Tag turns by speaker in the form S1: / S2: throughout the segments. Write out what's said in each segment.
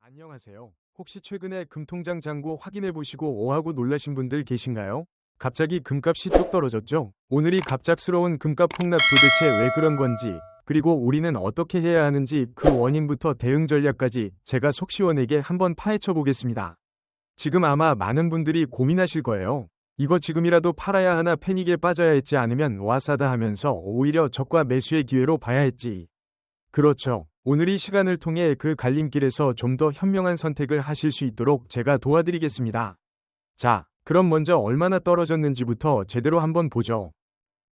S1: 안녕하세요. 혹시 최근에 금통장 잔고 확인해 보시고 오하고 놀라신 분들 계신가요? 갑자기 금값이 뚝 떨어졌죠? 오늘이 갑작스러운 금값 폭락 도대체 왜 그런 건지, 그리고 우리는 어떻게 해야 하는지 그 원인부터 대응 전략까지 제가 속 시원하게 한번 파헤쳐 보겠습니다. 지금 아마 많은 분들이 고민하실 거예요. 이거 지금이라도 팔아야 하나 패닉에 빠져야 했지 않으면 와 사다 하면서 오히려 저가 매수의 기회로 봐야 했지. 그렇죠. 오늘 이 시간을 통해 그 갈림길에서 좀 더 현명한 선택을 하실 수 있도록 제가 도와드리겠습니다. 자, 그럼 먼저 얼마나 떨어졌는지부터 제대로 한번 보죠.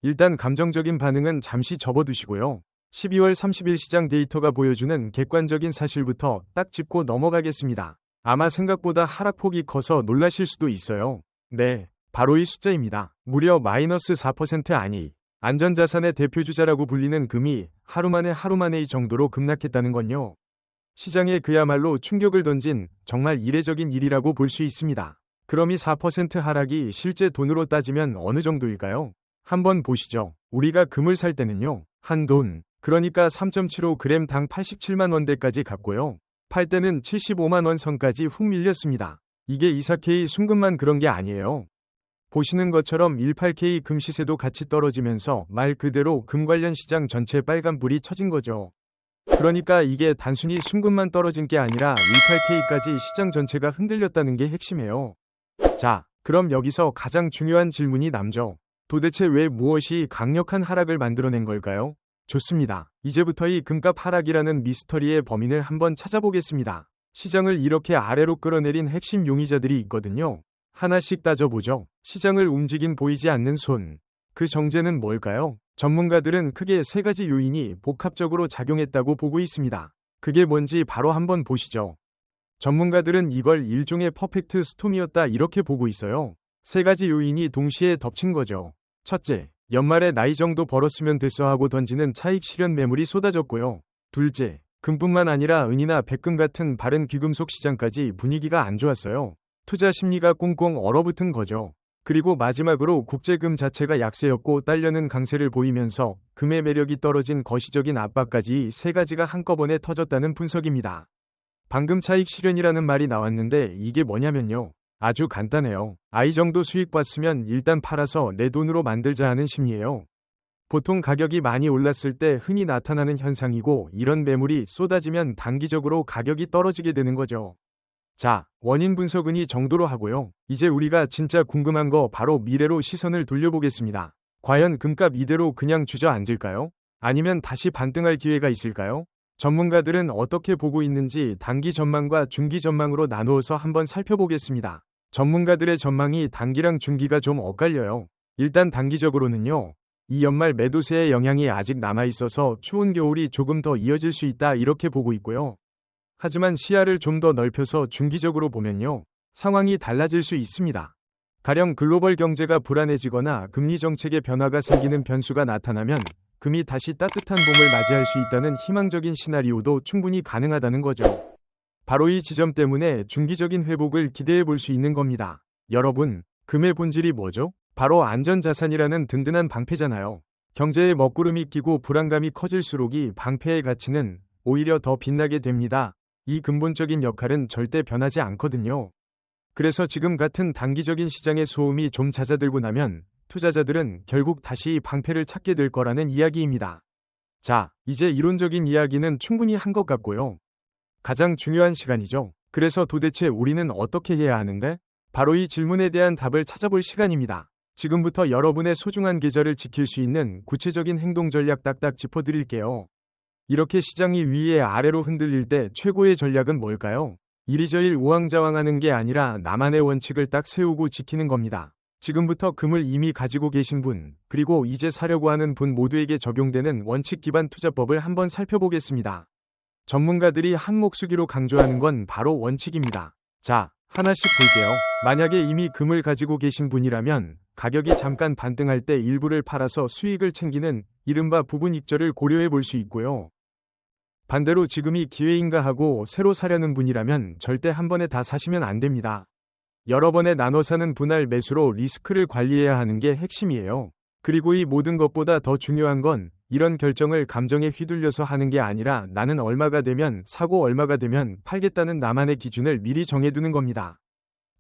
S1: 일단 감정적인 반응은 잠시 접어두시고요. 12월 30일 시장 데이터가 보여주는 객관적인 사실부터 딱 짚고 넘어가겠습니다. 아마 생각보다 하락폭이 커서 놀라실 수도 있어요. 네, 바로 이 숫자입니다. 무려 마이너스 4% 아니. 안전자산의 대표주자라고 불리는 금이 하루 만에 이 정도로 급락했다는 건요. 시장에 그야말로 충격을 던진 정말 이례적인 일이라고 볼 수 있습니다. 그럼 이 4% 하락이 실제 돈으로 따지면 어느 정도일까요? 한번 보시죠. 우리가 금을 살 때는요. 한 돈, 그러니까 3.75g 당 87만 원대까지 갔고요. 팔 때는 75만 원 선까지 훅 밀렸습니다. 이게 24K 순금만 그런 게 아니에요. 보시는 것처럼 18K 금 시세도 같이 떨어지면서 말 그대로 금 관련 시장 전체에 빨간불이 쳐진 거죠. 그러니까 이게 단순히 순금만 떨어진 게 아니라 18K까지 시장 전체가 흔들렸다는 게 핵심이에요. 자, 그럼 여기서 가장 중요한 질문이 남죠. 도대체 왜 무엇이 강력한 하락을 만들어낸 걸까요? 좋습니다. 이제부터 이 금값 하락이라는 미스터리의 범인을 한번 찾아보겠습니다. 시장을 이렇게 아래로 끌어내린 핵심 용의자들이 있거든요. 하나씩 따져보죠. 시장을 움직인 보이지 않는 손. 그 정체는 뭘까요? 전문가들은 크게 세 가지 요인이 복합적으로 작용했다고 보고 있습니다. 그게 뭔지 바로 한번 보시죠. 전문가들은 이걸 일종의 퍼펙트 스톰이었다 이렇게 보고 있어요. 세 가지 요인이 동시에 덮친 거죠. 첫째, 연말에 나이 정도 벌었으면 됐어 하고 던지는 차익 실현 매물이 쏟아졌고요. 둘째, 금뿐만 아니라 은이나 백금 같은 바른 귀금속 시장까지 분위기가 안 좋았어요. 투자 심리가 꽁꽁 얼어붙은 거죠. 그리고 마지막으로 국제금 자체가 약세였고 딸려는 강세를 보이면서 금의 매력이 떨어진 거시적인 압박까지 세 가지가 한꺼번에 터졌다는 분석입니다. 방금 차익 실현이라는 말이 나왔는데 이게 뭐냐면요. 아주 간단해요. 아이 정도 수익 봤으면 일단 팔아서 내 돈으로 만들자 하는 심리예요. 보통 가격이 많이 올랐을 때 흔히 나타나는 현상이고 이런 매물이 쏟아지면 단기적으로 가격이 떨어지게 되는 거죠. 자, 원인 분석은 이 정도로 하고요. 이제 우리가 진짜 궁금한 거 바로 미래로 시선을 돌려보겠습니다. 과연 금값 이대로 그냥 주저앉을까요? 아니면 다시 반등할 기회가 있을까요? 전문가들은 어떻게 보고 있는지 단기 전망과 중기 전망으로 나누어서 한번 살펴보겠습니다. 전문가들의 전망이 단기랑 중기가 좀 엇갈려요. 일단 단기적으로는요. 이 연말 매도세의 영향이 아직 남아있어서 추운 겨울이 조금 더 이어질 수 있다 이렇게 보고 있고요. 하지만 시야를 좀 더 넓혀서 중기적으로 보면요. 상황이 달라질 수 있습니다. 가령 글로벌 경제가 불안해지거나 금리 정책의 변화가 생기는 변수가 나타나면 금이 다시 따뜻한 봄을 맞이할 수 있다는 희망적인 시나리오도 충분히 가능하다는 거죠. 바로 이 지점 때문에 중기적인 회복을 기대해 볼 수 있는 겁니다. 여러분, 금의 본질이 뭐죠? 바로 안전자산이라는 든든한 방패잖아요. 경제에 먹구름이 끼고 불안감이 커질수록 이 방패의 가치는 오히려 더 빛나게 됩니다. 이 근본적인 역할은 절대 변하지 않거든요. 그래서 지금 같은 단기적인 시장의 소음이 좀 잦아들고 나면 투자자들은 결국 다시 방패를 찾게 될 거라는 이야기입니다. 자, 이제 이론적인 이야기는 충분히 한 것 같고요. 가장 중요한 시간이죠. 그래서 도대체 우리는 어떻게 해야 하는데? 바로 이 질문에 대한 답을 찾아볼 시간입니다. 지금부터 여러분의 소중한 계좌를 지킬 수 있는 구체적인 행동 전략 딱딱 짚어드릴게요. 이렇게 시장이 위에 아래로 흔들릴 때 최고의 전략은 뭘까요? 이리저리 우왕좌왕하는 게 아니라 나만의 원칙을 딱 세우고 지키는 겁니다. 지금부터 금을 이미 가지고 계신 분, 그리고 이제 사려고 하는 분 모두에게 적용되는 원칙 기반 투자법을 한번 살펴보겠습니다. 전문가들이 한몫수기로 강조하는 건 바로 원칙입니다. 자, 하나씩 볼게요. 만약에 이미 금을 가지고 계신 분이라면 가격이 잠깐 반등할 때 일부를 팔아서 수익을 챙기는 이른바 부분 익절을 고려해 볼 수 있고요. 반대로 지금이 기회인가 하고 새로 사려는 분이라면 절대 한 번에 다 사시면 안 됩니다. 여러 번에 나눠 사는 분할 매수로 리스크를 관리해야 하는 게 핵심이에요. 그리고 이 모든 것보다 더 중요한 건 이런 결정을 감정에 휘둘려서 하는 게 아니라 나는 얼마가 되면 사고 얼마가 되면 팔겠다는 나만의 기준을 미리 정해두는 겁니다.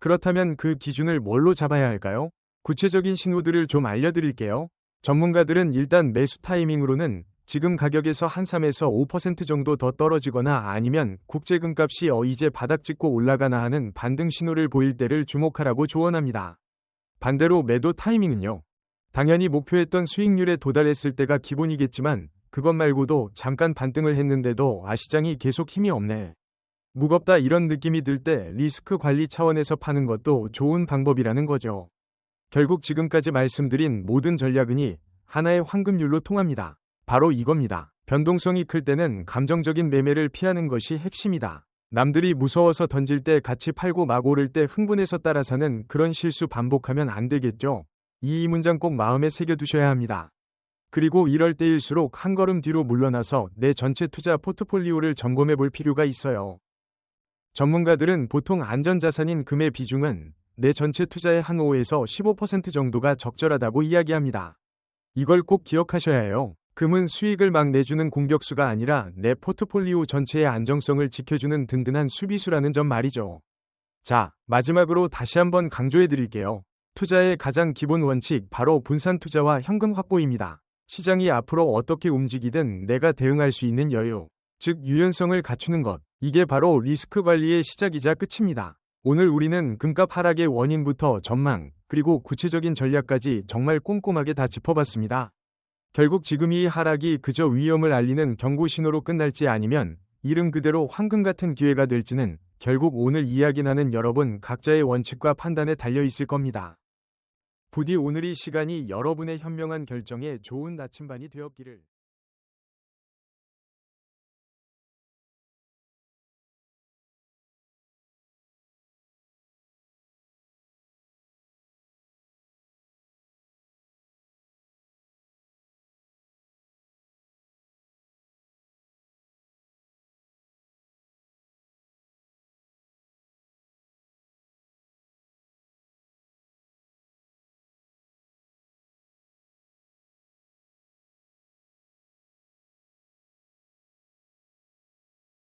S1: 그렇다면 그 기준을 뭘로 잡아야 할까요? 구체적인 신호들을 좀 알려드릴게요. 전문가들은 일단 매수 타이밍으로는 지금 가격에서 한 3에서 5% 정도 더 떨어지거나 아니면 국제금값이 이제 바닥 찍고 올라가나 하는 반등 신호를 보일 때를 주목하라고 조언합니다. 반대로 매도 타이밍은요. 당연히 목표했던 수익률에 도달했을 때가 기본이겠지만 그것 말고도 잠깐 반등을 했는데도 시장이 계속 힘이 없네. 무겁다 이런 느낌이 들 때 리스크 관리 차원에서 파는 것도 좋은 방법이라는 거죠. 결국 지금까지 말씀드린 모든 전략은이 하나의 황금률로 통합니다. 바로 이겁니다. 변동성이 클 때는 감정적인 매매를 피하는 것이 핵심이다. 남들이 무서워서 던질 때 같이 팔고 막 오를 때 흥분해서 따라 사는 그런 실수 반복하면 안 되겠죠. 이 문장 꼭 마음에 새겨두셔야 합니다. 그리고 이럴 때일수록 한 걸음 뒤로 물러나서 내 전체 투자 포트폴리오를 점검해 볼 필요가 있어요. 전문가들은 보통 안전자산인 금의 비중은 내 전체 투자의 한 5에서 15% 정도가 적절하다고 이야기합니다. 이걸 꼭 기억하셔야 해요. 금은 수익을 막 내주는 공격수가 아니라 내 포트폴리오 전체의 안정성을 지켜주는 든든한 수비수라는 점 말이죠. 자, 마지막으로 다시 한번 강조해 드릴게요. 투자의 가장 기본 원칙 바로 분산 투자와 현금 확보입니다. 시장이 앞으로 어떻게 움직이든 내가 대응할 수 있는 여유, 즉 유연성을 갖추는 것, 이게 바로 리스크 관리의 시작이자 끝입니다. 오늘 우리는 금값 하락의 원인부터 전망, 그리고 구체적인 전략까지 정말 꼼꼼하게 다 짚어봤습니다. 결국 지금 이 하락이 그저 위험을 알리는 경고 신호로 끝날지 아니면 이름 그대로 황금 같은 기회가 될지는 결국 오늘 이야기 나눈 여러분 각자의 원칙과 판단에 달려 있을 겁니다. 부디 오늘 이 시간이 여러분의 현명한 결정에 좋은 나침반이 되었기를.